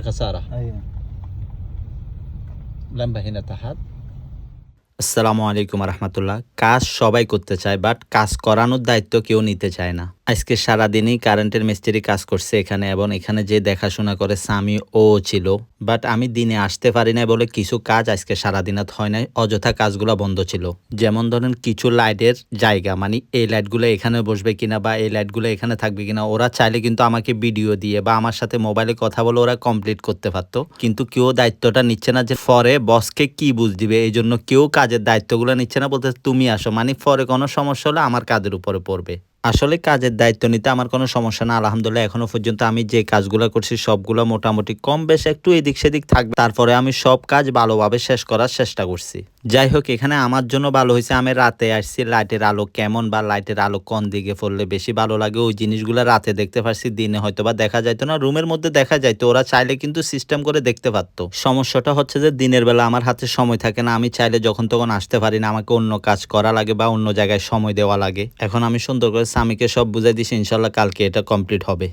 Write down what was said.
خسارة. ايوه. لمبة هنا تحت. আসসালামু আলাইকুম রহমতুল্লাহ। কাজ সবাই করতে চায়, বাট কাজ করানোর দায়িত্ব কেউ নিতে চায় না। আজকে সারাদিনই কারেন্টের মিস্ত্রি কাজ করছে এখানে, এবং এখানে যে দেখাশোনা করে স্বামী ও ছিল। বাট আমি দিনে আসতে পারি না বলে কিছু কাজ আজকে সারাদিনত হয় নাই, অযথা কাজগুলো বন্ধ ছিল। যেমন ধরেন কিছু লাইটের জায়গা, মানে এই লাইটগুলো এখানে বসবে কিনা বা এই লাইটগুলো এখানে থাকবে কিনা, ওরা চাইলে কিন্তু আমাকে ভিডিও দিয়ে বা আমার সাথে মোবাইলে কথা বলে ওরা কমপ্লিট করতে পারতো, কিন্তু কেউ দায়িত্বটা নিচ্ছে না যে পরে বসকে কি বুঝ দিবে। এই জন্য কেউ কাজের দায়িত্বগুলো নিচ্ছে না, বলতে তুমি আসো, মানে পরে কোনো সমস্যা হলে আমার কাজের উপরে পড়বে। আসলে কাজের দায়িত্ব নিতে আমার কোনো সমস্যা না, আলহামদুলিল্লাহ। এখনো পর্যন্ত আমি যে কাজগুলো করছি সবগুলো মোটামুটি কম বেশ একটু এদিক সেদিক থাকবে, তারপরে আমি সব কাজ ভালোভাবে শেষ করার চেষ্টা করছি। যাই হোক, এখানে আমার জন্য ভালো হয়েছে আমি রাতে আসছি, লাইটের আলো কেমন বা লাইটের আলো কোন দিকে পড়লে বেশি ভালো লাগে ওই জিনিসগুলো রাতে দেখতে পারছি। দিনে হয়তো বা দেখা যাইতো না, রুমের মধ্যে দেখা যাইতো, ওরা চাইলে কিন্তু সিস্টেম করে দেখতে পারতো। সমস্যাটা হচ্ছে যে দিনের বেলা আমার হাতে সময় থাকে না, আমি চাইলে যখন তখন আসতে পারি না, আমাকে অন্য কাজ করা লাগে বা অন্য জায়গায় সময় দেওয়া লাগে। এখন আমি সুন্দর করে স্বামীকে সব বুঝাই দিছি, ইনশাল্লাহ কালকে এটা কমপ্লিট হবে।